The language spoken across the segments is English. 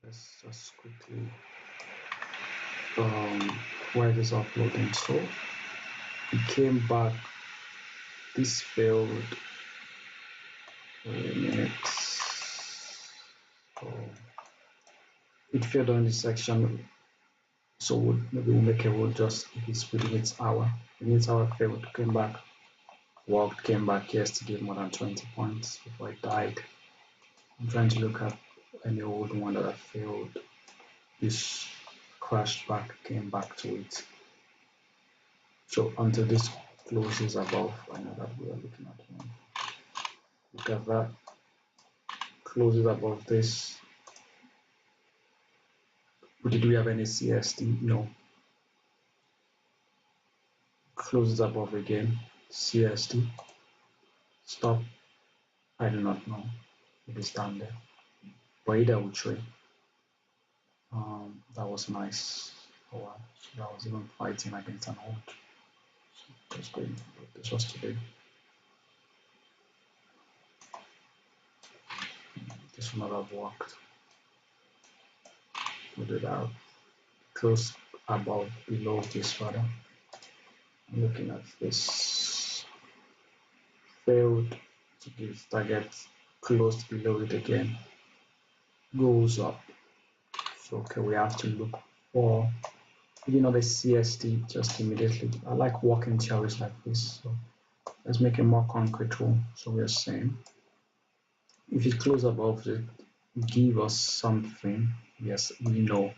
Let's just quickly um, while it is uploading. So it came back. This failed. Wait a minute. Oh, it failed on this section. So maybe we'll make a rule just if it's within its hour. Within its hour failed, came back, worked, came back, yes, to give more than 20 points before it died. I'm trying to look at any old one that I failed. This crashed back, came back to it. So until this closes above, I know that we are looking at one. Look at that, closes above this. Did we have any CST? No. Closes above again, CST. Stop. I do not know. It is down there. But either which way, that was nice for a while. So I was even fighting against an hold. So just going. This was today. This one not have worked. We did have close above, below this rather. I'm looking at this. Failed to give target, closed below it again, goes up. So okay, we have to look for the CST just immediately. I like working theories like this. So let's make a more concrete rule. So we're saying if it close above it, give us something. Yes, we know.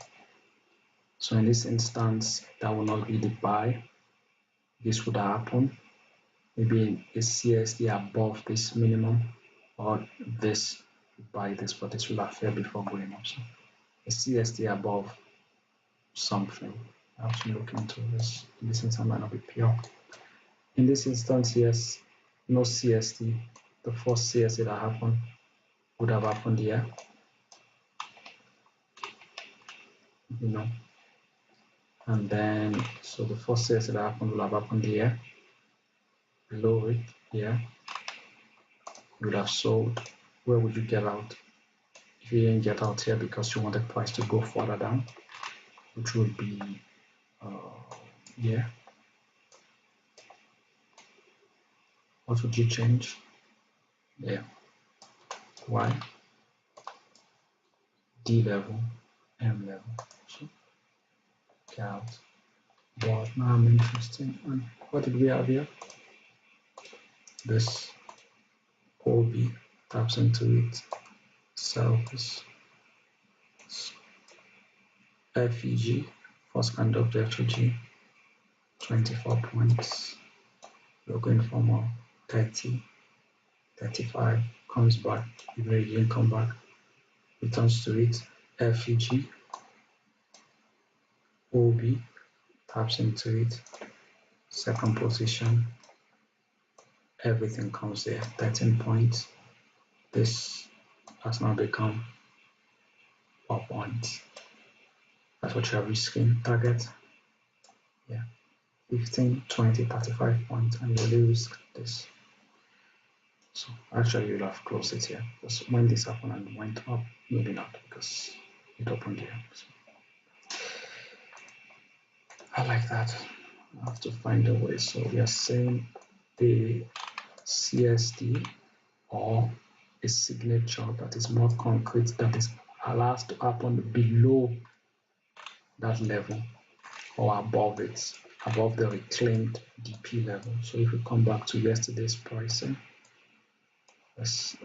So in this instance, that will not be the buy. This would happen. Maybe a CST above this minimum, or this buy this, but this will appear before going up. So a CST above something. I have to look into this. In this instance, might not be pure. In this instance, yes, no CST. The first CST that happened would have happened here. And then so the first CST that happened will have happened here. Below it, here, you would have sold. Where would you get out? If you didn't get out here because you want the price to go further down, which would be here. What would you change? Yeah. Y, D level, M level. So get out. But now I'm interested. And what did we have here? This OB taps into it. Sell this FEG, first candle of the FEG, 24 points. We're going for more 30, 35, comes back, even if it didn't come back, returns to it, FEG, OB, taps into it, second position, everything comes there, 13 points. This has now become 4 points. That's what you're risking. Target, yeah, 15, 20, 35 points, and you only risk this. So actually you'll have closed it here. Because when this happened and went up, maybe not because it opened here. So I like that. I have to find a way. So we are saying the CST or a signature that is more concrete, that is allowed to happen below that level or above it, above the reclaimed DP level. So if we come back to yesterday's pricing, let's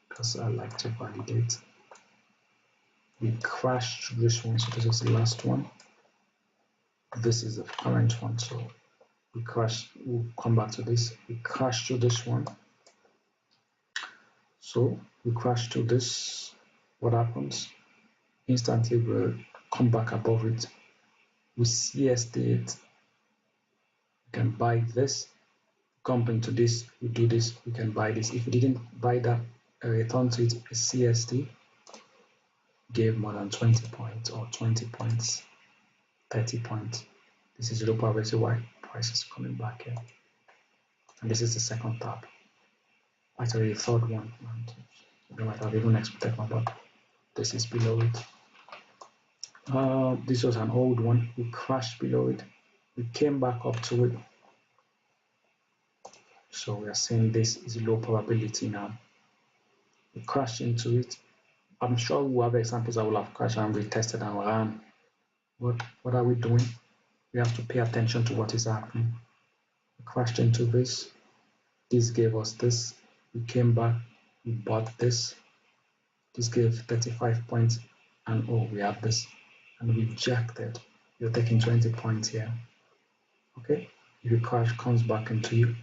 because I like to validate. We crashed through this one, so this is the last one. This is the current one, so we crash. We'll come back to this. We crash through this one. So we crash to this. What happens? Instantly we'll come back above it. We CST it. We can buy this. Come into this. We do this. We can buy this. If we didn't buy that, return to it. A CST gave more than 20 points or 20 points, 30 points. This is low probability why price is coming back here. And this is the second tap. Actually, the third one. And I might have even expected more, but this is below it. This was an old one. We crashed below it. We came back up to it. So we are saying this is low probability now. We crashed into it. I'm sure we'll have examples that will have crashed and retested and ran. What are we doing? We have to pay attention to what is happening. We crashed into this. This gave us this. We came back. We bought this. This gave 35 points. And oh, we have this. And we rejected. You're taking 20 points here. Okay? If the crash comes back into you,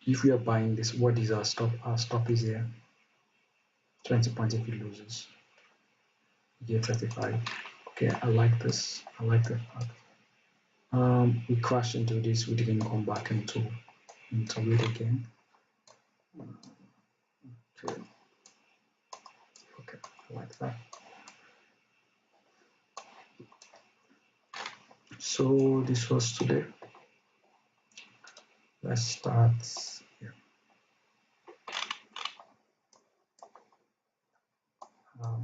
if we are buying this, what is our stop? Our stop is here. 20 points if it loses. You get 35. Okay, I like this. I like that part. We crashed into this. We didn't come back into it again. Okay, I like that. So this was today. Let's start here.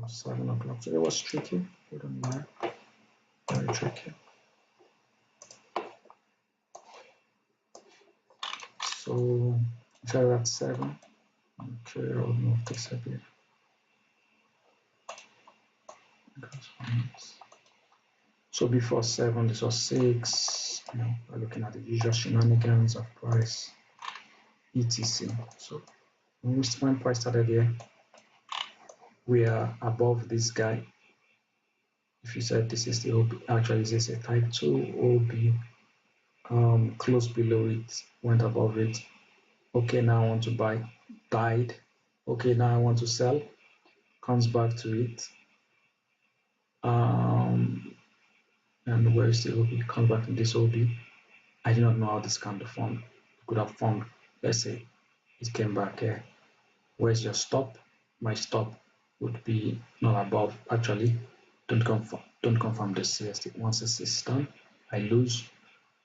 7 o'clock. Today was tricky. We don't mind. Very tricky. So we started at 7. Okay, I'll move this a bit. So before 7, this was 6. You know, we're looking at the usual shenanigans of price, etc. So when price started here, we are above this guy. If you said this is the OB, actually this is a type 2 OB, close below it, went above it. Okay, now I want to buy, died. Okay, now I want to sell, comes back to it. And where is the OB? Comes back to this OB. I do not know how this can be formed. It could have formed, let's say, it came back here. Where's your stop? My stop would be not above. Actually, don't confirm the CST. Once this is done, I lose.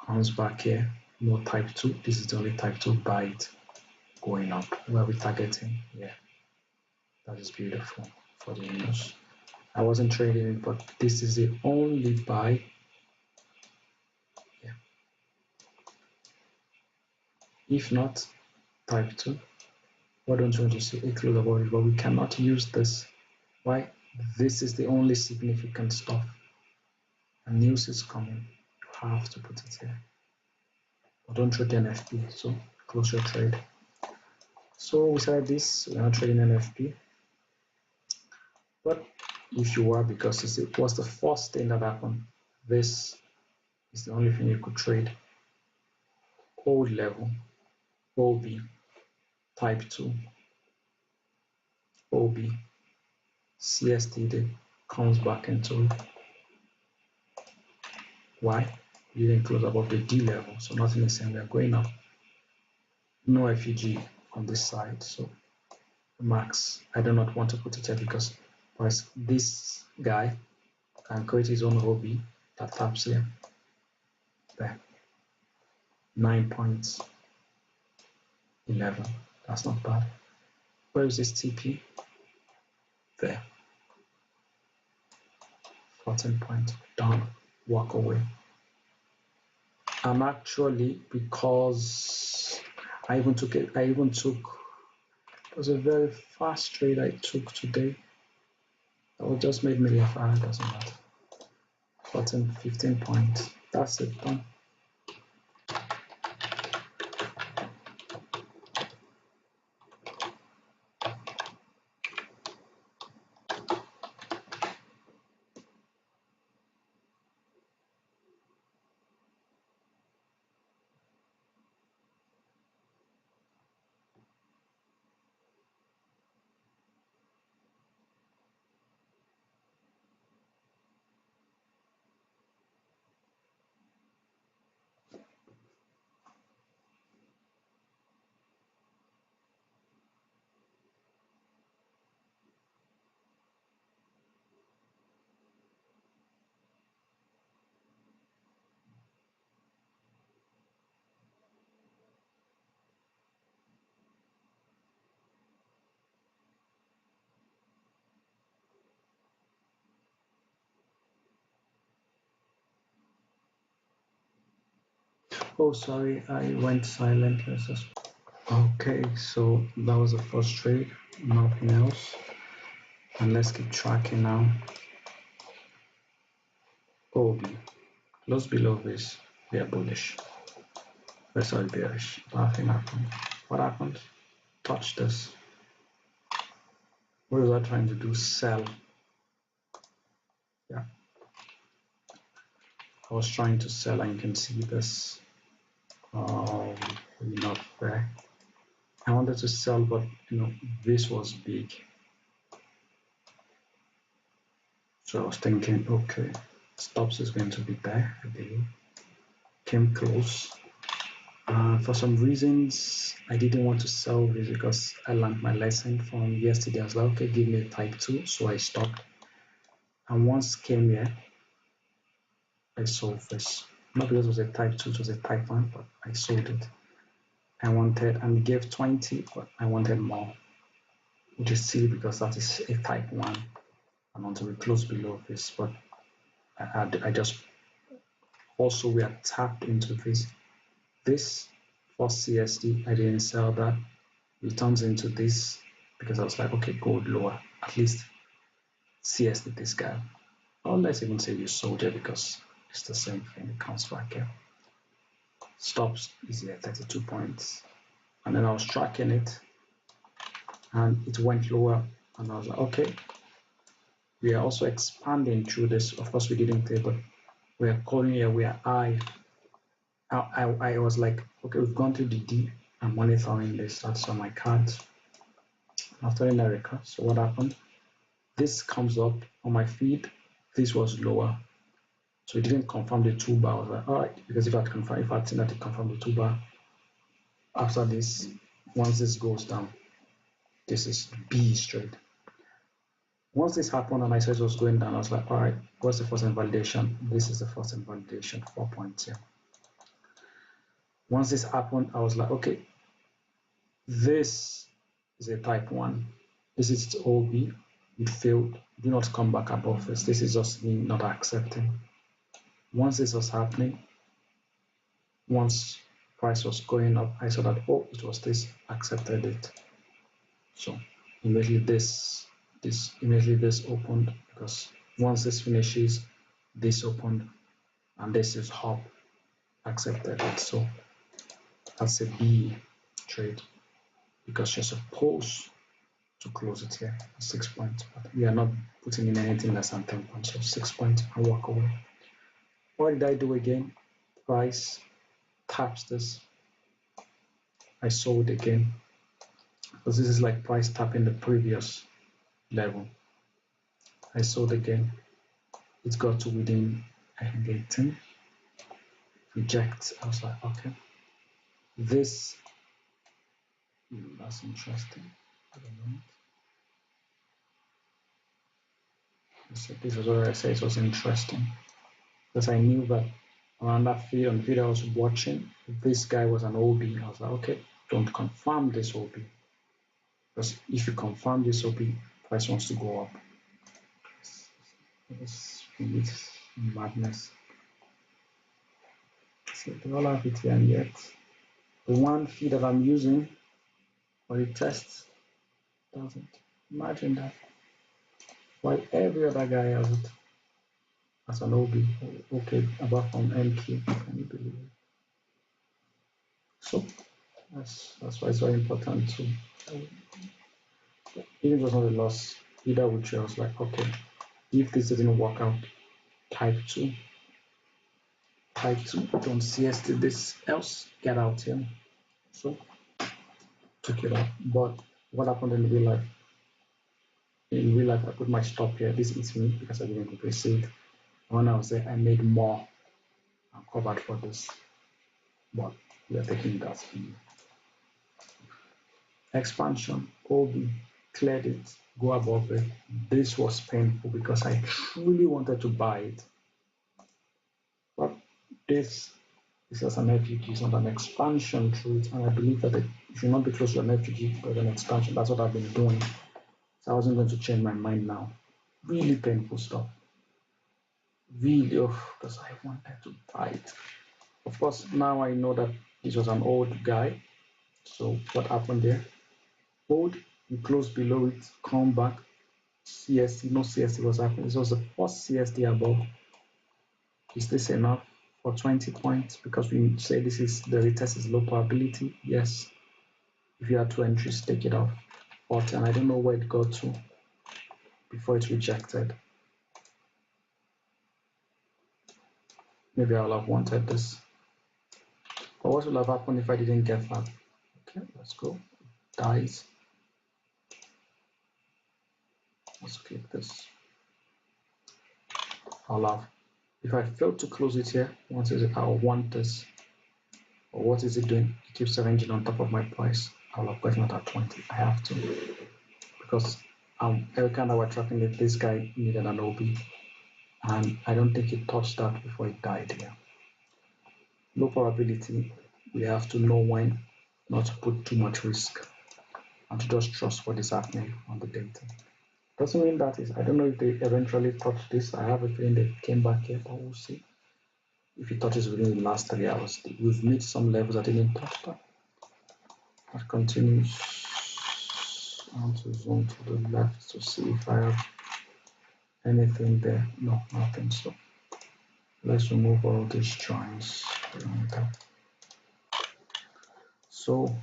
Comes back here. No type 2. This is the only type 2 buy it going up. Where are we targeting? Yeah, that is beautiful for the news. I wasn't trading it, but this is the only buy. Yeah. If not, type 2. Why don't you want to see a close about it? But we cannot use this. Why? This is the only significant stuff. And news is coming. You have to put it here. But don't trade NFP. So close your trade. So we said this, we're not trading NFP. But if you are, because it was the first thing that happened, this is the only thing you could trade. Old level, OB, type 2, OB, CST comes back into it. Why? You didn't close above the D level, so nothing is saying we are going up. No FEG on this side, so max, I do not want to put it here because this guy can create his own OB that taps here. There. 9 points. 11. That's not bad. Where is this TP? There. 14 points. Done. Walk away. I'm actually, because I even took, it was a very fast trade I took today. That just made me laugh. It doesn't matter. 14, 15 points. That's it, done. Oh, sorry, I went silent. Let's just... Okay, so that was the first trade, nothing else. And let's keep tracking now. OB, close below this, we are bullish. Sorry, bearish. Nothing happened. What happened? Touch this. What was I trying to do? Sell. Yeah. I was trying to sell, and you can see this. Not fair. I wanted to sell, but this was big. So I was thinking, okay, stops is going to be there, I believe. Came close. For some reasons, I didn't want to sell this because I learned my lesson from yesterday. I was like, okay, give me a type 2. So I stopped. And once came here, I sold this. Not because it was a type 2, it was a type 1, but I sold it. I wanted, and it gave 20, but I wanted more, which is silly because that is a type 1. I want to be close below this, but I just, also we are tapped into this. This for CSD, I didn't sell that. It turns into this because I was like, okay, gold lower, at least CSD this guy. Or let's even say you sold it because it's the same thing, it counts back here. Stops is here, 32 points. And then I was tracking it and it went lower and I was like, okay, we are also expanding through this. Of course, we didn't play, but we are calling here, we are I was like, okay, we've gone through the D. I'm monitoring this. That's on my cards. After in America. So what happened? This comes up on my feed. This was lower. So it didn't confirm the 2 bar. I was like, all right, because if I'd seen that it confirmed the 2 bar, after this, once this goes down, this is B straight. Once this happened and I saw it was going down, I was like, all right, what's the first invalidation? This is the first invalidation, 4 points here. Once this happened, I was like, okay, this is a type 1. This is OB. It failed. Do not come back above this. This is just me not accepting. Once this was happening, once price was going up, I saw that, oh, it was this, accepted it. So immediately this opened because once this finishes, this opened and this is up, accepted it. So that's a B trade because you're supposed to close it here, 6 points, but we are not putting in anything less than 10 points, so 6 points and walk away. What did I do again? Price taps this. I sold again because this is like price tapping the previous level. I sold again. It got to within, I think, 18. Reject. I was like, okay, this, that's interesting. This was what I said, it was interesting because I knew that on that feed, on the video I was watching, this guy was an OB. I was like, okay, don't confirm this OB because if you confirm this OB, price wants to go up. It's madness. So they all have it here, and yet the one feed that I'm using for the test doesn't. Imagine that. While every other guy has it as an OB. Okay, apart from MQ, can you believe it? So that's why it's very important to, even if it was not a loss, either which I was like, okay, if this didn't work out, type 2, don't CST this, else get out here. So took it off. But what happened in real life? In real life, I put my stop here. This is me because I didn't proceed. When I was there, I made more and covered for this. But we are taking that speed. Expansion, OB, cleared it, go above it. This was painful because I truly wanted to buy it. But this is just an FGG, it's not an expansion trade. And I believe that it should not be close to an FGG but an expansion. That's what I've been doing. So I wasn't going to change my mind now. Really painful stuff. Really, because I wanted to buy it. Of course, now I know that this was an old guy. So what happened there? Hold, you close below it, come back. CST, no CST was happening. This was the first CST above. Is this enough for 20 points? Because we say this is the retest is low probability. Yes. If you have two entries, take it off. 40, and I don't know where it got to before it's rejected. Maybe I'll have wanted this. But what will have happened if I didn't get that? Okay, let's go. Dies. Let's click this. I'll have, if I fail to close it here, what is it? I'll want this. Or what is it doing? It keeps arranging on top of my price. I'll have gotten it at 20. I have to. Because every time that we're tracking it, this guy needed an OB. And I don't think he touched that before he died here. Low probability, we have to know when not to put too much risk and to just trust what is happening on the data. Doesn't mean that is, I don't know if they eventually touched this. I have a feeling they came back here, but we'll see. If it touches within the last 3 hours, we've made some levels that didn't touch that. That continues. I want to zoom to the left to see if I have anything there. No, nothing. So let's remove all these joins. So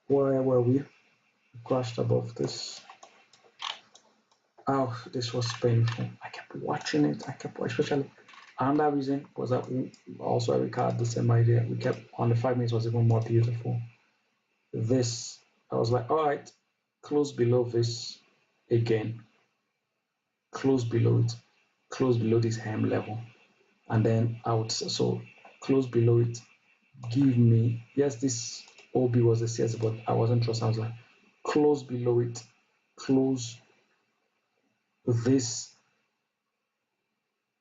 where were we? We crashed above this. Oh, this was painful. I kept watching it. Especially another reason was that also Erica had the same idea. We kept on the 5 minutes was even more beautiful. This, I was like, all right, close below this again, close below it, close below this hem level, and then out. So close below it, give me, yes, this OB was a CS, but I wasn't trusting. I was like, close below it, close this.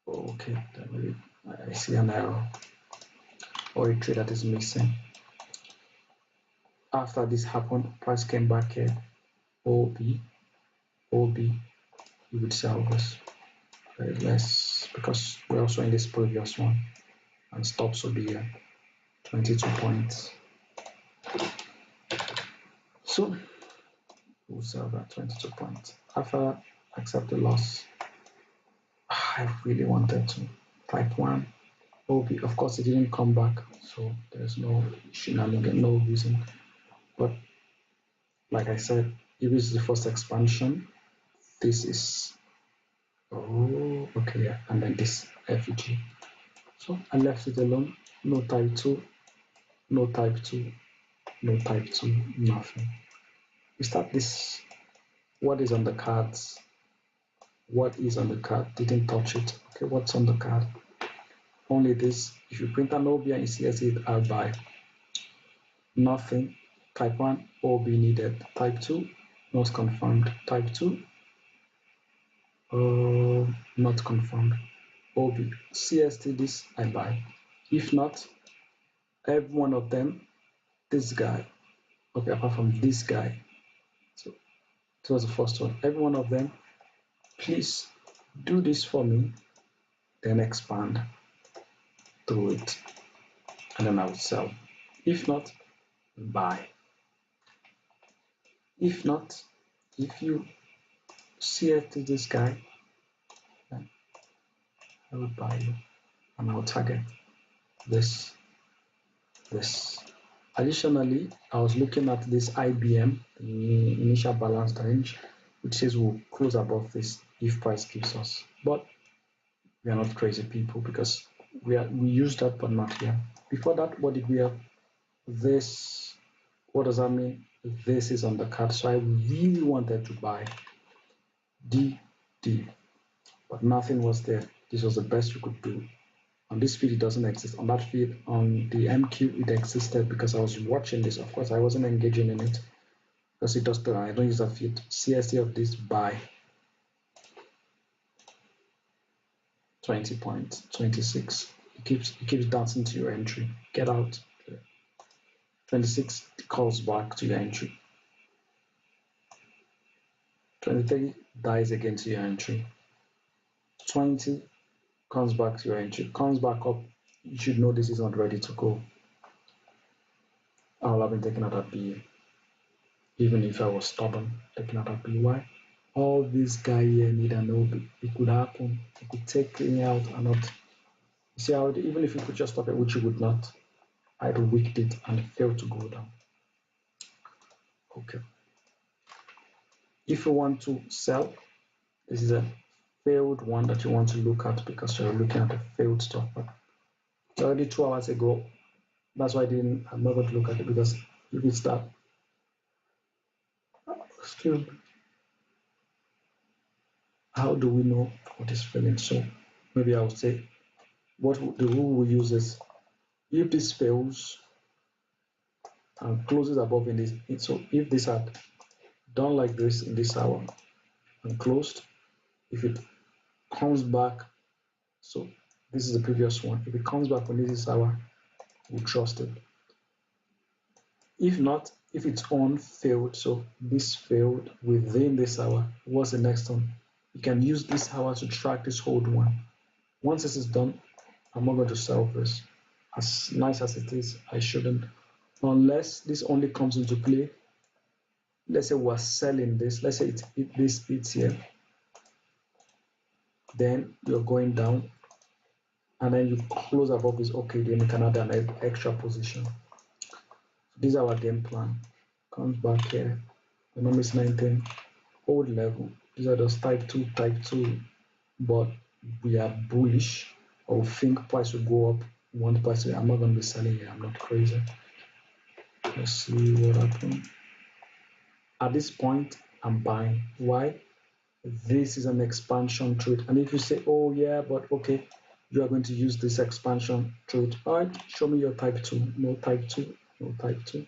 Okay, I see an error or a trade that is missing. After this happened, price came back here, OB, you would sell this very less because we're also in this previous one, and stops will be here, 22 points. So we'll sell that 22 points. After accept the loss, I really wanted to type 1 OB. Of course, it didn't come back, so there's no shenanigan, no reason. But like I said, if this is the first expansion, this is, oh, okay, yeah, and then this FEG. So I left it alone, no type 2, no type 2, no type 2, nothing. We start this, what is on the cards? What is on the card? Didn't touch it. Okay, what's on the card? Only this. If you print an OB and you see it, I'll buy. Nothing. Type 1, OB needed. Type 2, not confirmed. Type 2, not confirmed. OB. CST, this, I buy. If not, every one of them, this guy, okay, apart from this guy, so it was the first one. Every one of them, please do this for me, then expand through it, and then I will sell. If not, buy. If not, if you see it to this guy, then I will buy you, and I will target this. Additionally, I was looking at this IBM, the initial balanced range, which says we'll close above this if price keeps us. But we are not crazy people because we use that, but not here. Before that, what did we have? This. What does that mean? This is on the card, so I really wanted to buy D, but nothing was there. This was the best you could do. On this feed, it doesn't exist. On that feed, on the MQ, it existed because I was watching this. Of course, I wasn't engaging in it because it does. I don't use that feed. CST of this buy 20 points, 26. It keeps dancing to your entry. Get out. 26 calls back to your entry. 23 dies again to your entry. 20 comes back to your entry, comes back up you should know this is not ready to go. I would have been taken out at BA, even if I was stubborn, taken out at BY. All this guy here need an OB. It could happen. It could take me out and not. You see how even if you could just stop it, which you would not, I'd wicked it and it failed to go down. Okay. If you want to sell, this is a failed one that you want to look at because you're looking at a failed stop. It's already 2 hours ago. That's why I'm not going to look at it because if it's that, excuse me, how do we know what is failing? So maybe I would say the rule we use is if this fails and closes above in this, so if this had done like this in this hour and closed, if it comes back, so this is the previous one, if it comes back when this is hour, we trust it. If not, if it's on failed, so this failed within this hour, what's the next one? You can use this hour to track this hold one. Once this is done, I'm not going to sell this. As nice as it is, I shouldn't. Unless this only comes into play. Let's say we're selling this. Let's say this hits here. Then you're going down. And then you close above this. Okay, then you can add an extra position. This is our game plan. Comes back here. The number is 19. Hold level. These are just type 2. But we are bullish. Or think price will go up. One price. I'm not going to be selling here. I'm not crazy. Let's see what happens. At this point, I'm buying. Why? This is an expansion trade. And if you say, oh yeah, but okay, you are going to use this expansion trade. All right, show me your type 2. No type 2. No type 2.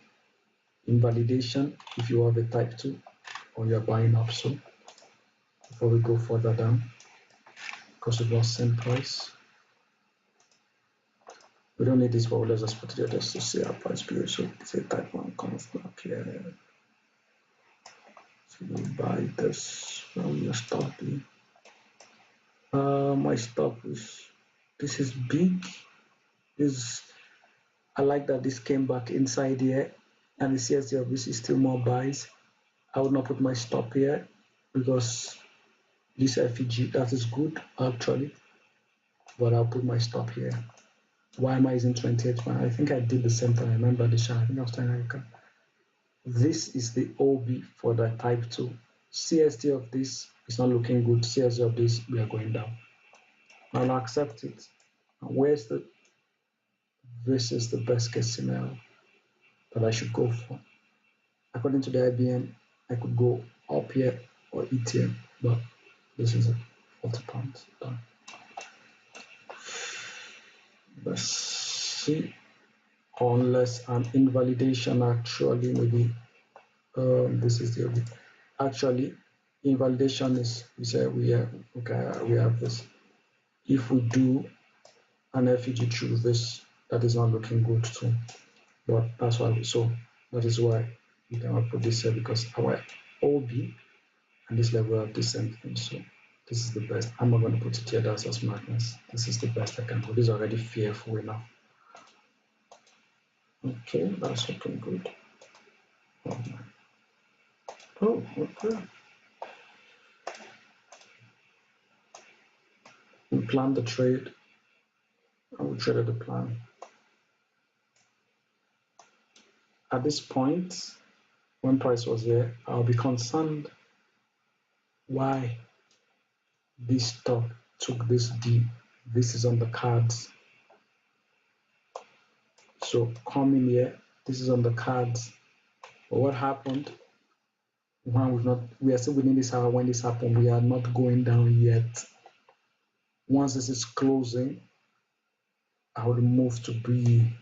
Invalidation if you have a type 2 or you're buying up. So before we go further down, because we've lost same price. We don't need this, but let's just put it there just to see our price below. So say type 1 comes back here. So we buy this from your stop. My stop this is big. I like that this came back inside here, and the CSD of this is still more buys. I would not put my stop here because this FEG that is good actually, but I'll put my stop here. Why am I using 28? I think I did the same thing. I remember the chart. I think I was telling you. This is the OB for the type 2. CST of this is not looking good. CST of this, we are going down. I'll accept it. And where's this is the best case scenario that I should go for. According to the IBM, I could go up here or ETM, but this is a 40 pounds done. Let's see. Unless an invalidation actually maybe this is the actually invalidation is we say we have okay we have this. If we do an FEG through this, that is not looking good too. But that's why that is why we cannot put this here because our OB and this level have the same thing. So this is the best. I'm not going to put it here, that's just madness. This is the best I can put. This is already fearful enough. Okay, that's looking good. Oh, okay. We planned the trade and we traded the plan. At this point, when price was here, I'll be concerned why this stock took this deep. This is on the cards. So coming here, this is on the cards. But what happened? We are still within this hour when this happened. We are not going down yet. Once this is closing, I would move to B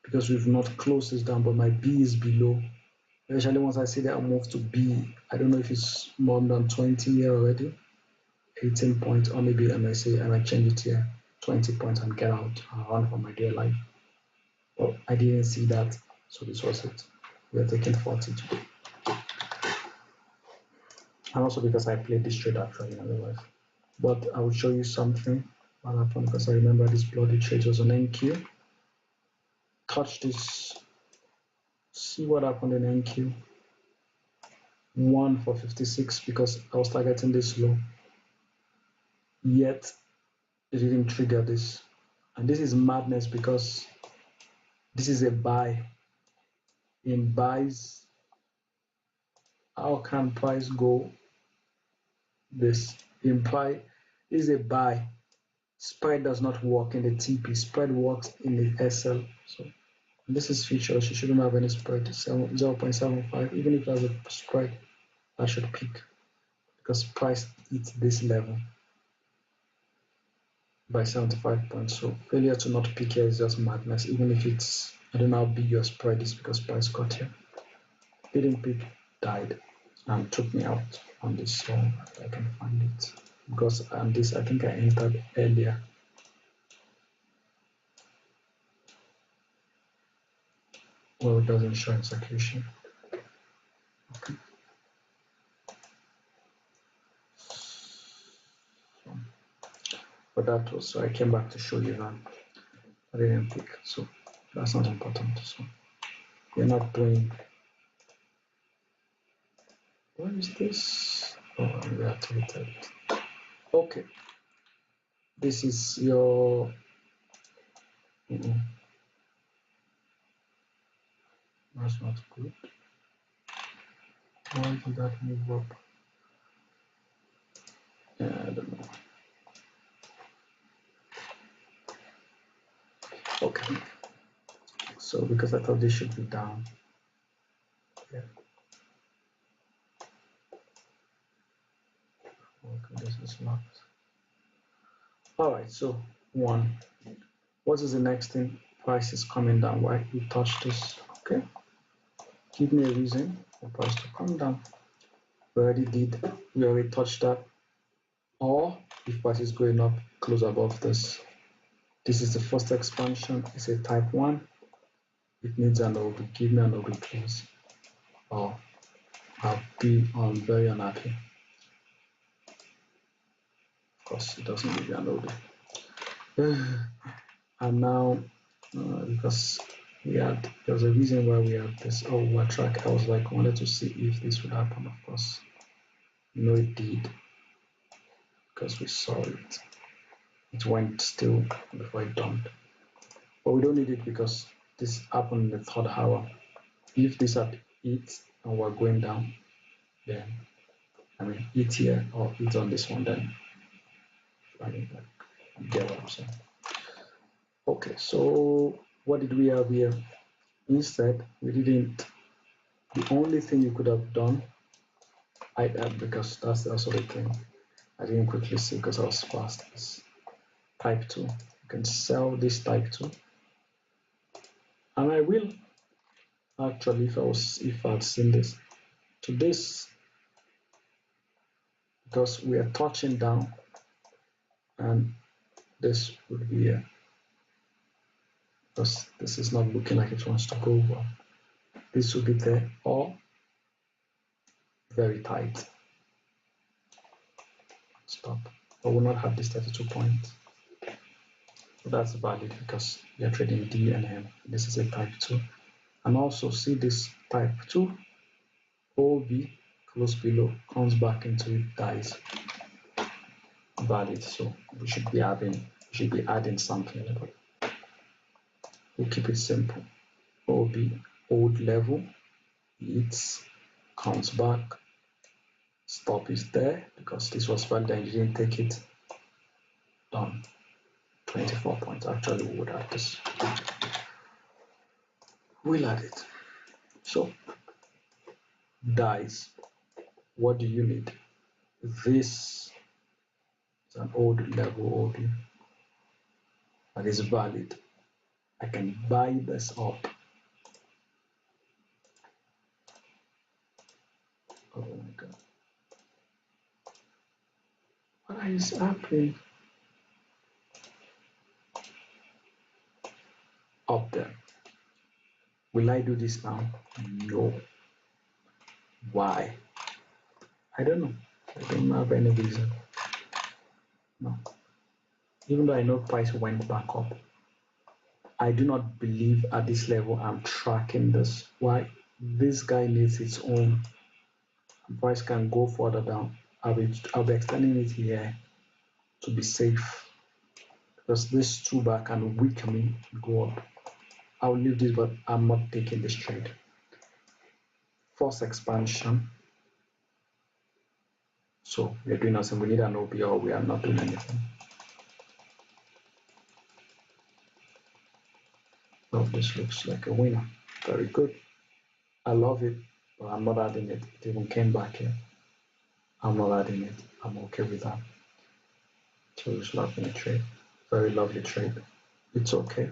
because we've not closed this down, but my B is below. Especially once I see that I'll move to B. I don't know if it's more than 20 here already. 18 points, or maybe I might change it here. 20 points and get out and run for my dear life. But I didn't see that, so this was it. We are taking 40 today. And also because I played this trade actually otherwise. But I will show you something. what happened, because I remember this bloody trade was on NQ. Touch this, see what happened in NQ. 1 for 56 because I was targeting this low. Yet it didn't trigger this. And this is madness because this is a buy. In buys, how can price go this? In price is a buy. Spread does not work in the TP. Spread works in the SL. So this is futures. You shouldn't have any spread. 0.75. Even if there's a spread, that should peak because price hits this level by 75 points. So failure to not peak here is just madness. Even if it's, I don't know how big your spread is because price got here. Didn't peak, died, and took me out on this. So I can find it because on this I think I entered earlier. Well, it doesn't show execution. Okay. But that was, so I came back to show you that I didn't pick, so that's not important. So we're not doing, what is this? Oh, I reactivated it. Okay, this is your, that's not good. Why did that move up? Yeah, I don't know. Okay, so because I thought this should be down. Yeah. Okay, this is locked. All right, so 1. What is the next thing? Price is coming down. Why you touch this? Okay, give me a reason for price to come down. We already did. We already touched that. Or if price is going up, close above this. This is the first expansion. It's a type 1. It needs an OB. Give me an OB, please. Or I'll be very unhappy. Of course, it doesn't give you an OB. And now, because there's a reason why we had this over track. I was like, wanted to see if this would happen. Of course, no, it did because we saw it. It went still before it dumped. But we don't need it because this happened in the 3rd hour. If this had hit and we're going down, then I mean hit here or hit on this one, then I mean, you get what I'm saying. Okay, so what did we have here? Instead, we didn't. The only thing you could have done, because that's also the thing. I didn't quickly see because I was fast. Is type 2. You can sell this type 2, and I will actually if I had seen this to this, because we are touching down, and this would be here because this is not looking like it wants to go well. This would be there or very tight. Stop. But will not have this 32 points. So that's valid because we are trading D and M. This is a type 2. And also see this type 2, OB close below, comes back into it, dies. Valid. So we should be adding something. But we'll keep it simple. OB, old level, hits, comes back. Stop is there because this was valid and you didn't take it. Done. 24 points. Actually, we would add this. We'll add it. So, dies. What do you need? This is an old level OB that is valid. I can buy this up. Oh my god. What is happening? Up there. Will I do this now? No. Why? I don't know. I don't have any reason. No. Even though I know price went back up, I do not believe at this level I'm tracking this. Why? This guy needs its own. Price can go further down. I'll be extending it here to be safe because this two bar can weaken me, go up. I'll leave this, but I'm not taking this trade. Force expansion. So we're doing nothing. We need an OP or we are not doing anything. Well, this looks like a winner. Very good. I love it, but I'm not adding it. It even came back here. I'm not adding it. I'm okay with that. So it's lovely trade. Very lovely trade. It's okay.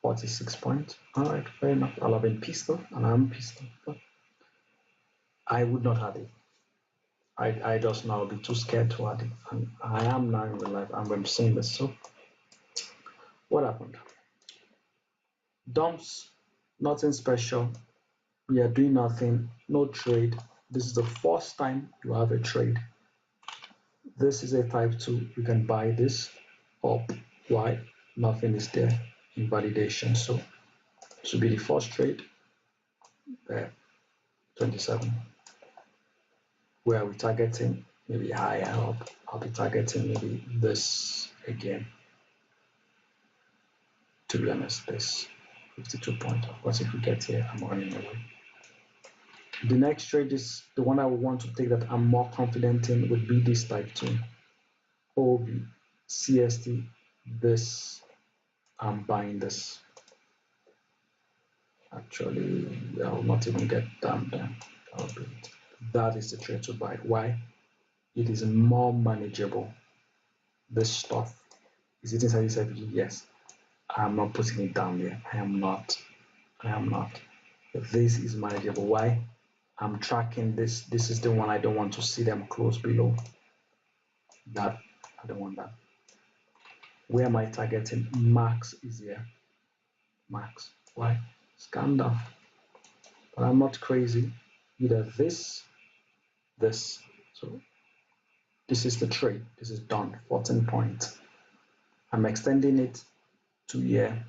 46 points. Alright, fair enough. I'll have been pissed off and I'm pissed off. But I would not add it. I just now be too scared to add it. And I am now in real life. I'm saying this. So what happened? Dumps, nothing special. We are doing nothing, no trade. This is the first time you have a trade. This is a type 2. You can buy this up. Why? Nothing is there. Invalidation. So this will be the first trade. There, 27. Where are we targeting? Maybe higher up. I'll be targeting maybe this again. To be honest, this 52 points. Of course, if we get here, I'm running away. The next trade is the one I would want to take that I'm more confident in would be this type 2. OB, CST, this, I'm buying this. Actually, I will not even get down there. That is the trade to buy. Why? It is more manageable. This stuff. Is it inside this IPG? Yes. I'm not putting it down there. I am not. This is manageable. Why? I'm tracking this. This is the one I don't want to see them close below. That I don't want that. Where am I targeting? Max is here. Max. Why? Scandal. But I'm not crazy. Either this. So this is the trade. This is done. 14 points. I'm extending it to here.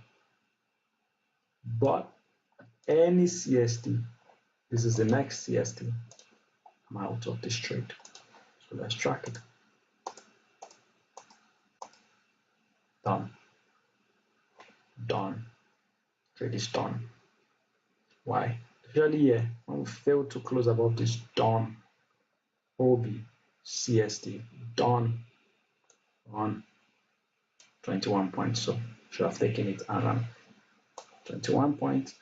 But any CST, this is the next CST. I'm out of this trade. So let's track it. Done. Trade is done. Why? Usually here, when we fail to close above this done. OB, CST, done on 21 points. So should have taken it around 21 points.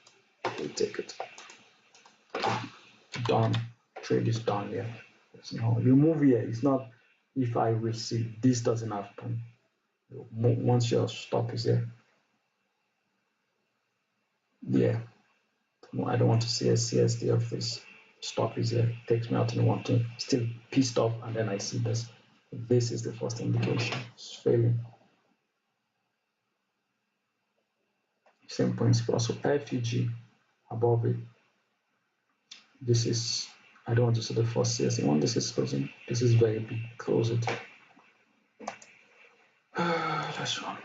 We'll take it. Done. Trade is done here. No, you move here. It's not if I will see. This doesn't happen. Once your stop is here. Yeah. No, I don't want to see a CST of this. Stop is here. Takes me out and want to still pissed off, and then I see this. This is the first indication. It's failing. Same principle. So FUG above it. This is, I don't want to see the first CST one. This is closing. This is very big. Close it. That's one.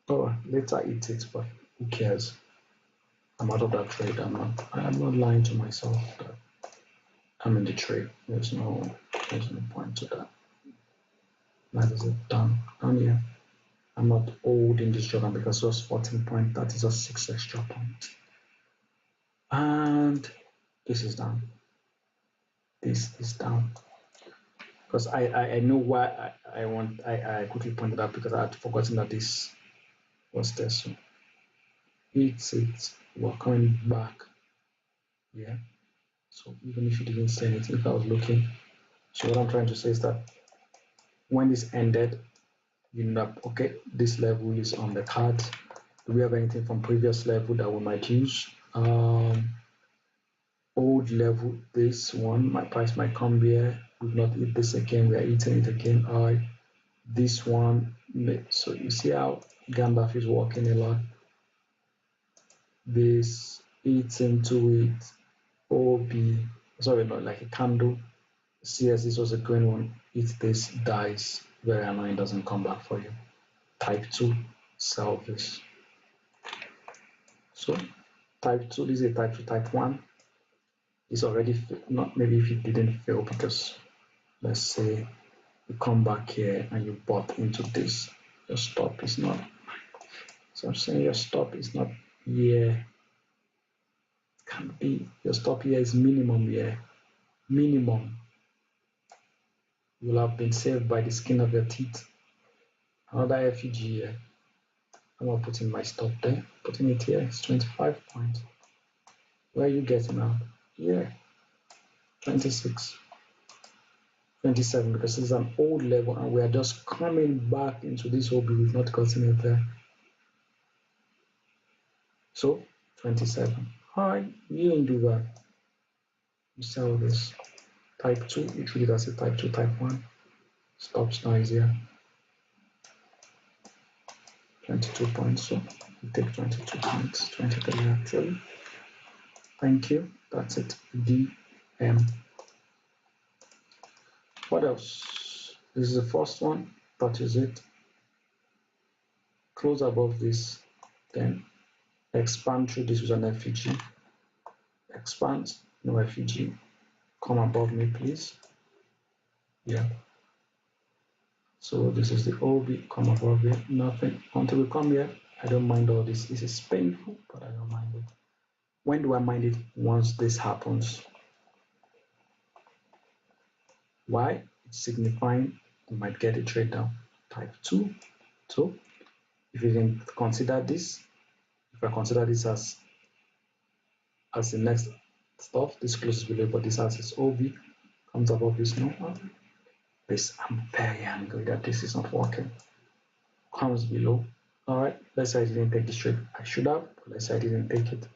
Oh, later it takes, but who cares? I'm out of that trade. I'm not lying to myself that I'm in the trade. There's no point to that. That is it. Done here. I'm not holding this job because it was 14 points. That is just 6 extra points. And this is down. This is down. Because I know why I quickly pointed out because I had forgotten that this was there. So we're coming back. Yeah. So even if you didn't say anything, if I was looking. So what I'm trying to say is that when this ended, you know, okay, this level is on the card. Do we have anything from previous level that we might use? Old level, this one, my price might come here. We've not eat this again, we are eating it again. All right, this one, so you see how Gandalf is working a lot. This eats into it, OB, sorry, not like a candle. CS, this was a green one. If this dies, very annoying, doesn't come back for you. Type 2, sell this. So type 2, this is a type 2, type 1 is already not, maybe if it didn't fail because let's say you come back here and you bought into this, your stop is not, so I'm saying your stop is not here, can't be, your stop here is minimum here, minimum. You will have been saved by the skin of your teeth. Another FEG here. I'm not putting my stop there, putting it here, it's 25 points. Where are you getting out? Here, 26, 27, because it's an old level and we are just coming back into this OB, we've not gotten it there. So, 27. Hi, you didn't do that. You sell this. Type 2, you treat it as a type 2, type 1. Stops now is here. 22 points, so you take 22 points, 23 actually. Thank you, that's it, DM. What else? This is the first one, that is it. Close above this, then expand through this with an FEG. Expand, no FEG. Come above me, please. Yeah. So this is the OB, come above here, nothing. Until we come here, I don't mind all this. This is painful, but I don't mind it. When do I mind it? Once this happens. Why? It's signifying you might get a trade down. Type 2. So if you can consider this, if I consider this as the next stuff, this closes below, but this has its OB, comes above this no. This, I'm very angry that this is not working. Comes below. Alright, let's say I didn't take this trade. I should have, but let's say I didn't take it.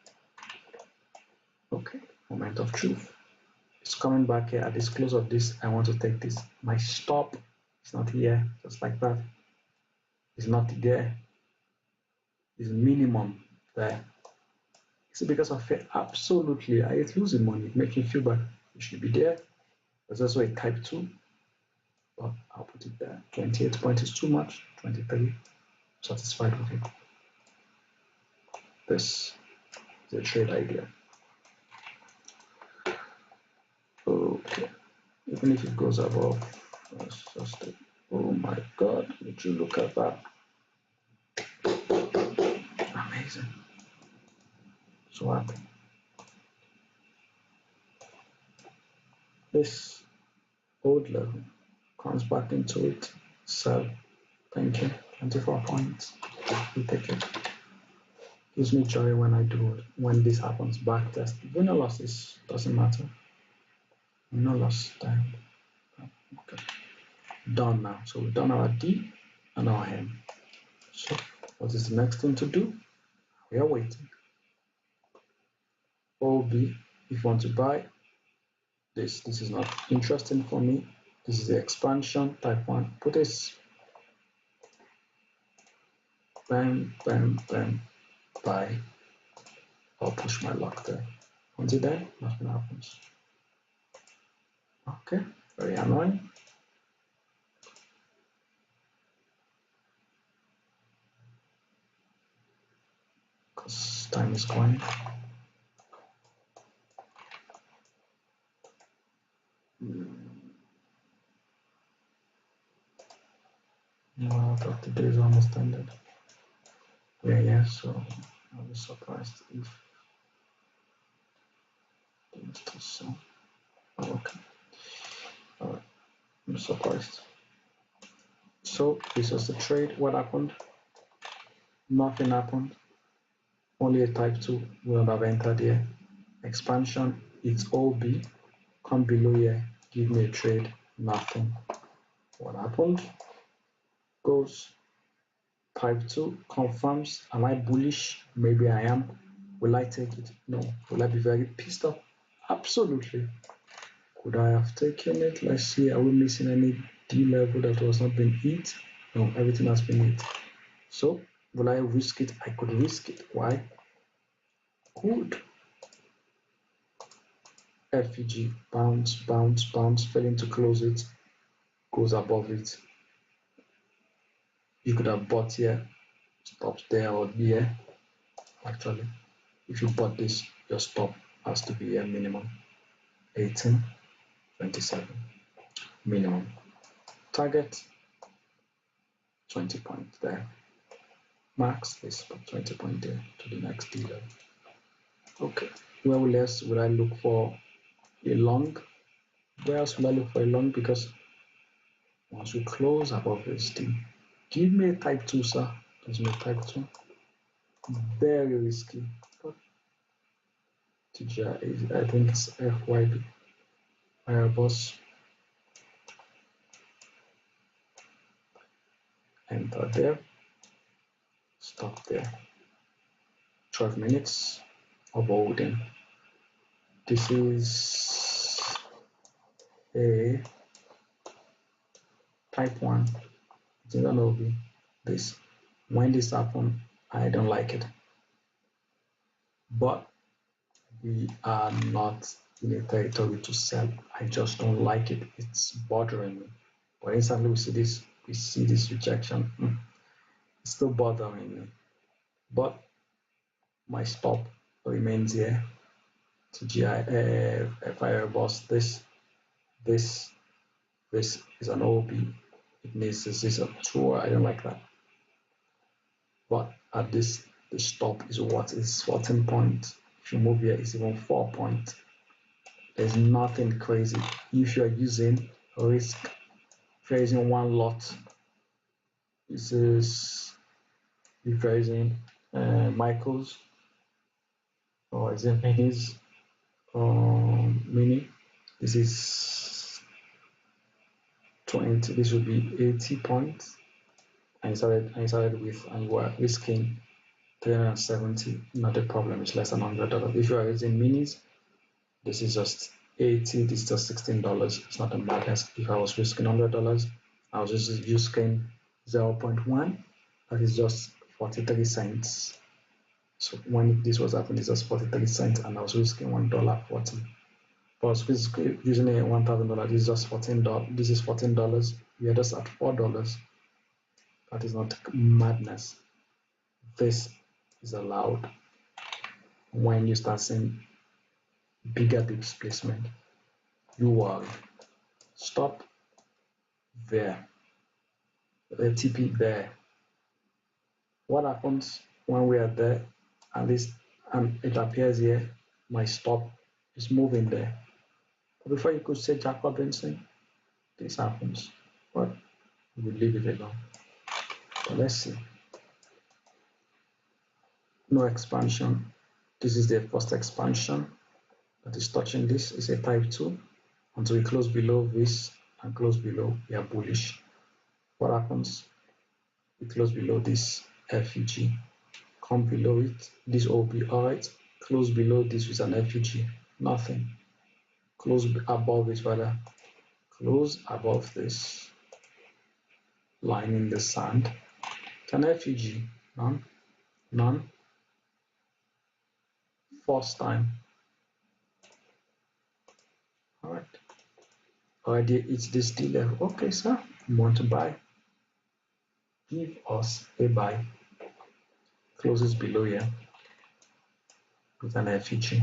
Okay, moment of truth. It's coming back here at this close of this. I want to take this. My stop is not here, just like that. It's not there. It's minimum there. Is it because of fear? Absolutely. I hate losing money. It makes me feel bad. It should be there. There's also a type 2, but I'll put it there. 28 points is too much. 23. Satisfied with it. This is a trade idea. Okay. Even if it goes above, let's just, oh my god, would you look at that? Amazing. So happy. This old level comes back into it. So thank you. 24 points. You take it. Gives me joy when I do it. When this happens, back test. Win or loss, this doesn't matter. No loss time. Okay. Done now. So we've done our D and our M. So what is the next thing to do? We are waiting. OB, if you want to buy this is not interesting for me. This is the expansion type 1. Put this. Bam, bam, bam. Buy. I'll push my luck there. Until then, nothing happens. Okay, very annoying. Because time is going. Well, 30 days almost ended. Yeah, so I'll be surprised if it's still so. Oh, okay. Alright, I'm surprised. So this was the trade. What happened? Nothing happened. Only a type 2 will have entered here. Expansion, it's OB. Come below here, give me a trade. Nothing. What happened? Goes type 2, confirms. Am I bullish? Maybe I am. Will I take it? No. Will I be very pissed off? Absolutely. Could I have taken it? Let's see. Are we missing any D level that was not been hit? No, everything has been hit. So, will I risk it? I could risk it. Why? Good. FEG, bounce, bounce, bounce, failing to close it, goes above it. You could have bought here, stops there or here. Actually, if you bought this, your stop has to be a minimum 18.27 minimum. Target 20 points there. Max is 20 points there to the next dealer. Okay, where else will I look for a long? Where else will I look for a long? Because once we close above this thing, give me a type 2, sir. Gives me a type 2. Very risky. But TGI, I think it's FYB. Airbus. Enter there. Stop there. 12 minutes of holding. This is a type 1. It's an OB. This. When this happens, I don't like it. But we are not in a territory to sell. I just don't like it. It's bothering me. But instantly we see this rejection. It's still bothering me. But my stop remains here. TGI, Airbus. This is an OB. It needs this is a tour. I don't like that. But at this, the stop is what is 14 points. If you move here, it's even 4 points. There's nothing crazy. If you're using risk, if you're using one lot, this is if you're using Michaels or is it Minis Mini, this is 20. This would be 80 points. I started with and we're risking 370. Not a problem. It's less than $100. If you are using minis, this is just 80. This is just $16. It's not a madness. If I was risking $100, I was just risking 0.1. That is just 43 cents. So when this was happening, it's just 43 cents, and I was risking $1.40. If I was using a $1,000, this is just $14. This is $14. We are just at $4. That is not madness. This is allowed when you start seeing bigger displacement. You worry. Stop there. The TP there. What happens when we are there? At least it appears here. My stop is moving there. But before you could say Jack Robinson, this happens. But we will leave it alone. So let's see. No expansion. This is the first expansion that is touching this. It's a type 2. Until we close below this and close below, we are bullish. What happens? We close below this FEG. Come below it. This will be alright. Close below this with an FEG. Nothing. Close above it rather. Close above this. Line in the sand. Can FEG? None. None. First time. Alright. Already it's this D level. Okay, sir. You want to buy? Give us a buy. Closes below here with an FEG.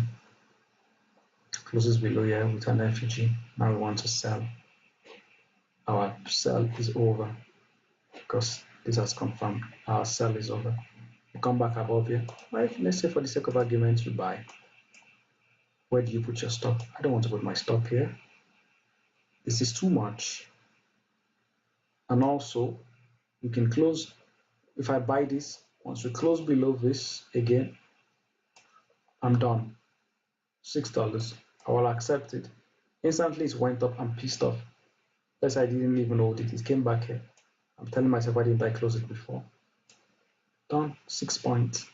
Closes below here with an FEG. Now we want to sell. Our sell is over because this has confirmed our sell is over. You come back above here. Right, let's say for the sake of argument you buy. Where do you put your stop? I don't want to put my stop here. This is too much. And also we can close. If I buy this, once we close below this again, I'm done. $6. I will accept it. Instantly it went up. I'm pissed off. Yes, I didn't even hold it. It came back here. I'm telling myself, why didn't I close it before? Done. 6 points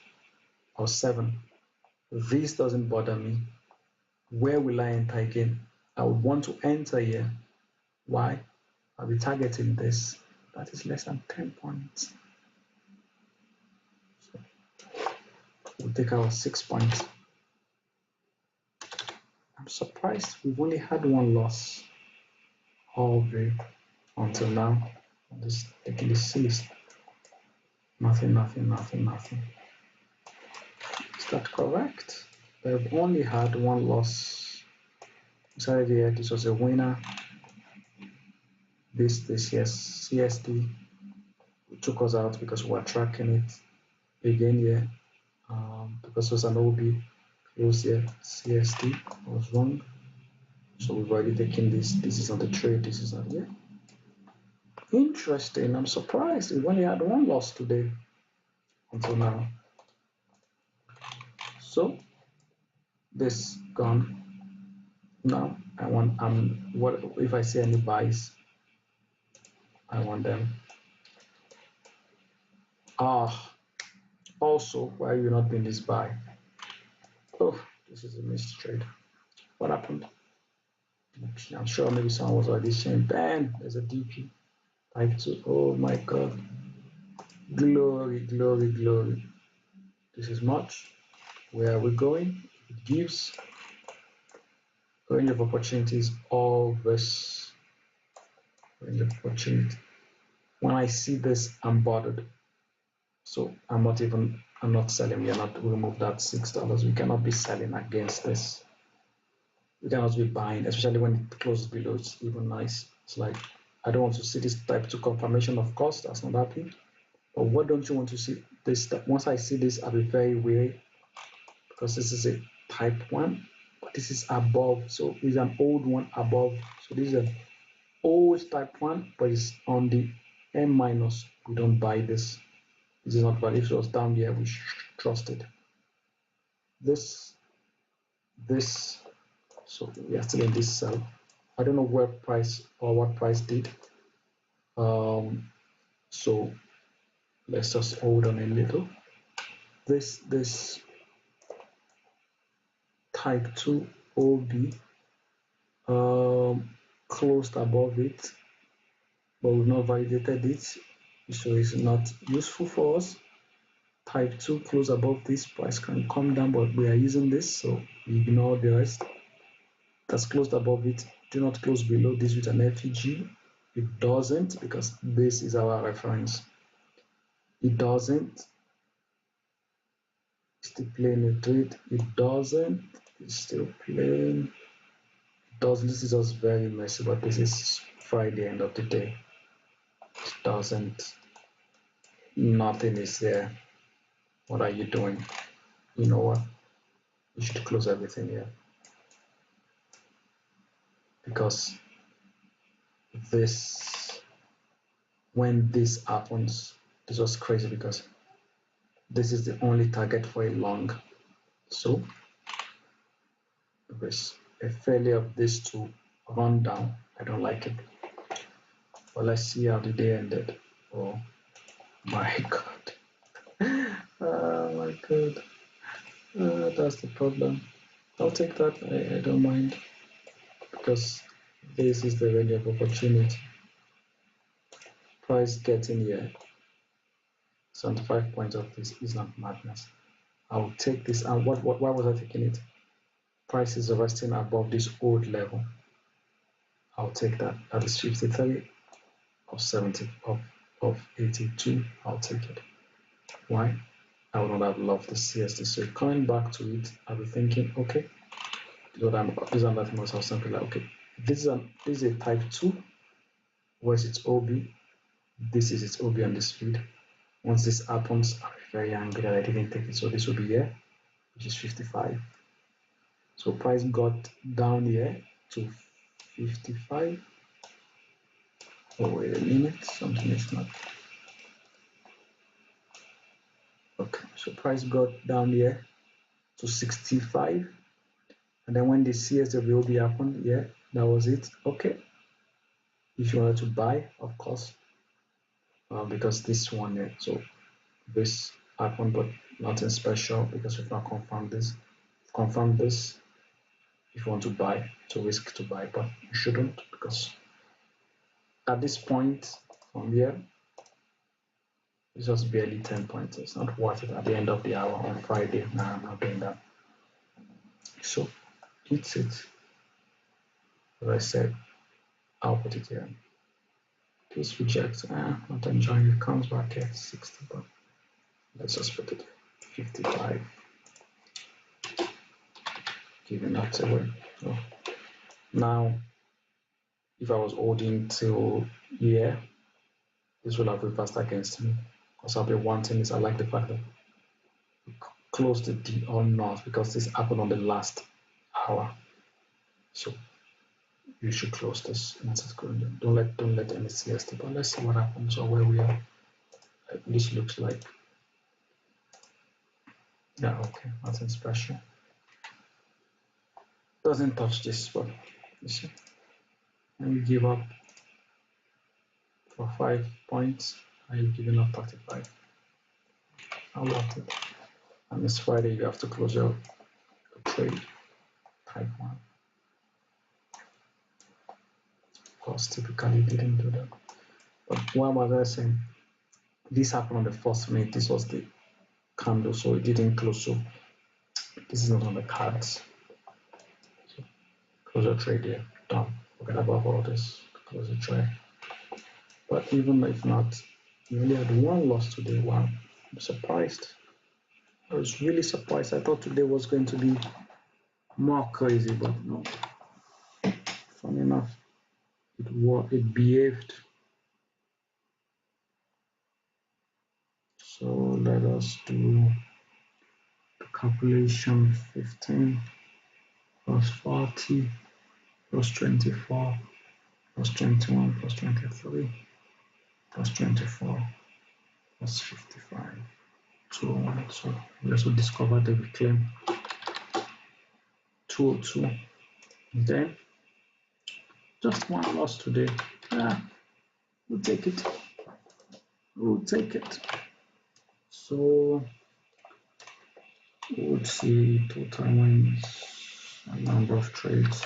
or 7. This doesn't bother me. Where will I enter again? I would want to enter here. Why? I'll be targeting this. That is less than 10 points. We'll take our 6 points. I'm surprised we've only had one loss all day until now. I'm just taking this series. Nothing, nothing, nothing, nothing. Is that correct? They've only had one loss. Inside here, this was a winner. This yes, CSD took us out because we were tracking it again here. Because it was an OB close here, CSD was wrong. So we've already taken this. This is not the trade, this is not here. Interesting. I'm surprised. We only had one loss today until now. So this gone. Now I want what if I see any buys? I want them. Also, why are you not doing this buy? Oh, this is a missed trade. What happened? I'm sure maybe someone was already saying, bam, there's a DP. Type 2. Oh my god. Glory, glory, glory. This is much. Where are we going? It gives range of opportunities all this range of opportunity. When I see this, I'm bothered. So I'm not selling. We remove that $6. We cannot be selling against this. We cannot be buying, especially when it closes below. It's even nice. It's like I don't want to see this type 2 confirmation. Of course, that's not happening. But what don't you want to see? This once I see this, I'll be very wary because this is a type 1, but this is above. So it's an old one above. So this is an old type 1, but it's on the M minus. We don't buy this. This is not valid. If it was down here, we trust it. This. So we are still in this cell. I don't know where price or what price did. So let's just hold on a little. This type 2 OB closed above it, but we've not validated it, so it's not useful for us. Type 2 close above this, price can come down, but we are using this, so we ignore the rest. That's closed above it. Do not close below this with an FEG. It doesn't, because this is our reference. It doesn't. Still playing a trade. It doesn't. It's still playing. It does. This is just very messy, but this is Friday, end of the day. It doesn't. Nothing is there. What are you doing? You know what? You should close everything here. Because this, when this happens, this was crazy because this is the only target for a long. So there's a failure of this to run down. I don't like it. But let's see how the day ended. Oh my god. Oh my god. That's the problem. I'll take that. I don't mind. Because this is the range of opportunity. Price getting here. 75 points of this is not madness. I'll take this. And why was I taking it? Price is resting above this old level. I'll take that. That is 53 of 70 of 82. I'll take it. Why? I would not have loved the CSD. So coming back to it, I'll be thinking, okay, this is nothing else. I'll simply like, okay, this is a type 2. Where's its OB? This is its OB on this feed. Once this happens, I'll be very angry that I didn't take it. So this will be here, which is 55. So price got down here to 55. Oh, wait a minute, something is not. Okay, so price got down here to 65. And then when the CSWOB happened, yeah, that was it. Okay. If you wanted to buy, of course, because this one, yeah, so this happened, but nothing special because we've not confirmed this. Confirm this if you want to buy, to risk to buy, but you shouldn't because at this point from here, it's just barely 10 points. It's not worth it at the end of the hour on Friday. Nah, I'm not doing that. So hits it, as I said, I'll put it here. This rejects, not enjoying it, comes back at 60, but let's just put it 55, giving that away. So now, if I was holding till here, this will have reversed against me, because I'll be wanting this. I like the fact that we closed the D or not, because this happened on the last hour. So you should close this. Don't let any CST, but let's see what happens or where we are. This looks like, yeah, okay, nothing special. Doesn't touch this, but you see, and you give up for 5 points, and you're giving up 35. I love it. And it's Friday, you have to close your trade, type 1. Of course, typically didn't do that. But what was I saying? This happened on the first minute. This was the candle, so it didn't close. So this is not on the cards. So close your trade here. Done. Forget about all this. Close the trade. But even if not, you only had one loss today. Wow, I'm surprised. I was really surprised. I thought today was going to be more crazy, but no. Funny enough, it behaved. So let us do the calculation. 15 plus 40 plus 24 plus 21 plus 23 plus 24 plus 55. 201. So we also discovered the reclaim 202. Then just one loss today. We'll take it. We'll take it. So we'll see total wins, a number of trades.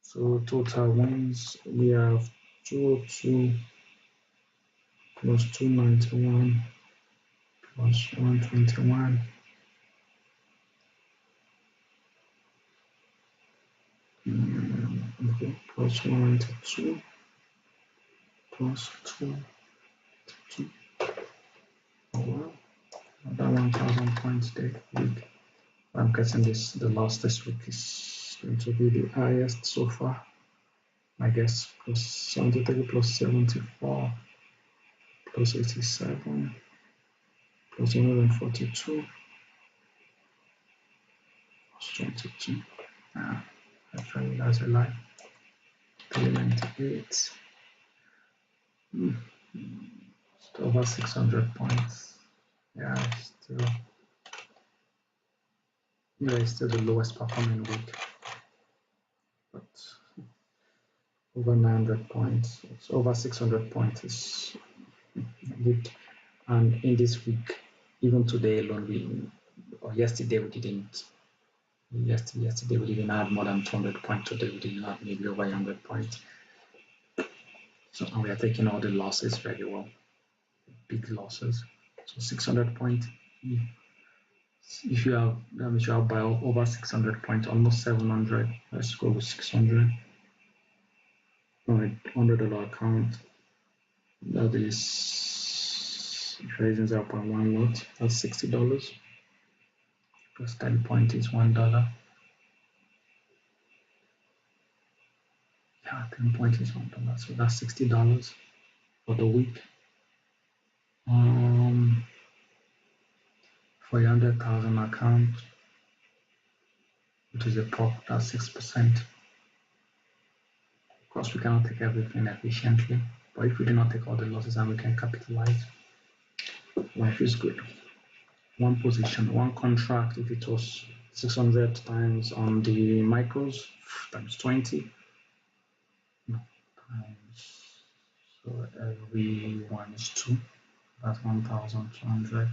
So total wins, we have 202 plus 291 plus 121 okay, plus 192 plus 2. Oh wow, another 1,000 points day week. I'm guessing the loss this week is going to be the highest so far. I guess plus 73 plus 74 plus 87 plus 142 plus 22. Actually, that's a lie. 398. Still over 600 points. Yeah, it's still the lowest performing week. But over 900 points. It's over 600 points is good. And in this week, even today alone, yesterday we didn't. Yesterday we didn't add more than 200 points. Today we didn't add maybe over 100 points. So and we are taking all the losses very well, big losses. So 600 points. If you have, that means you have by over 600 points, almost 700. Let's go with 600. On a $100 account, that is, if you're using 0.1 lot, that's $60. Plus 10 points is $1. Yeah, 10 points is $1, so that's $60 for the week. For a 100,000 account, which is a prop, that's 6%. Of course, we cannot take everything efficiently, but if we do not take all the losses and we can capitalize, life is good. One position, one contract, if it was 600 times on the micros, times 20, times, so every one is 2, that's 1,200.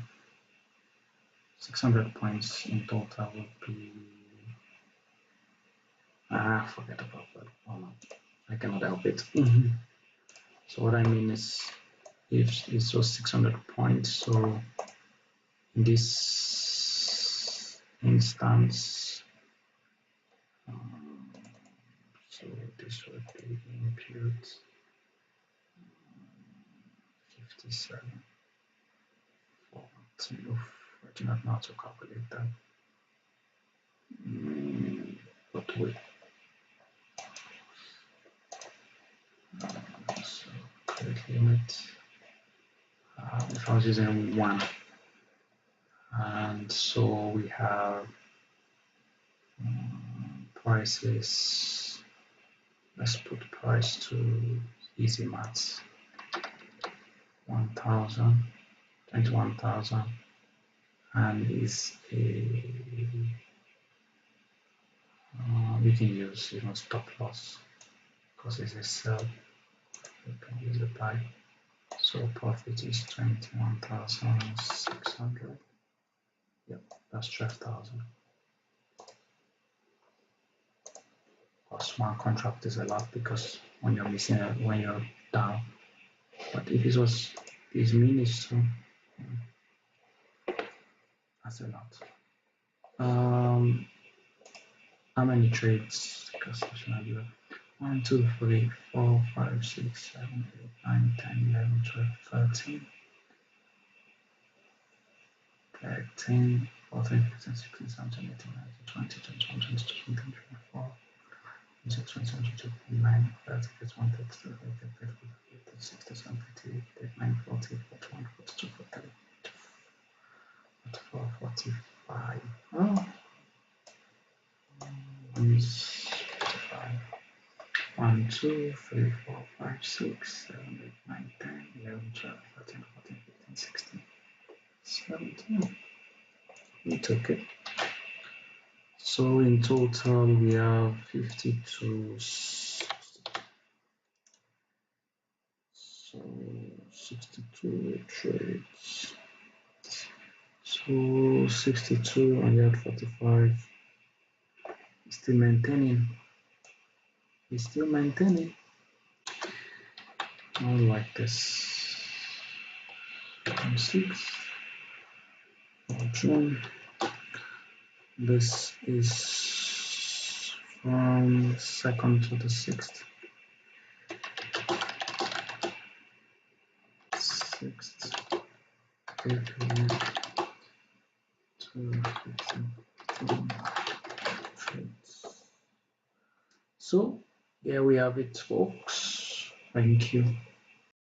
600 points in total would be, forget about that. Oh no, I cannot help it. So what I mean is, if it was 600 points, so in this instance. So this would be input 57. I do not know how to calculate that. But wait. So credit limit. If I was using 1, and so we have prices. Let's put price to easy maths. 1,000, 21,000, and is a we can use stop loss because it's a sell. We can use a buy. So profit is 21,600. Yep, that's 12,000. Smart contract is a lot because when you're missing it, when you're down. But if it was these minis, so that's a lot. How many trades? Because 1, 2, 3, 4, 5, 6, 7, 8, 9, 10, 11, 12, 13. 13, 14, 15, 16, 17, 18, 19, 20, 21, 22, 23, 24, 26, 27, 28, 29, 30, 31, 32, 33, 36, 37, 38, 39, 40, 41, 42, 43, 44, 45. Oh, is 45. 1, 2, 3, 4, 5, 6, 7, 8, 9, 10, 11, 12, 13, 14, 15, 16, 17. We took it. So in total we have 52. So 62 trades. So 62 and you had 45. Still maintaining. It's still maintaining. I like this. 6. June. This is from 2nd to the 6th. 6th. April 2, trades. So there we have it, folks. Thank you.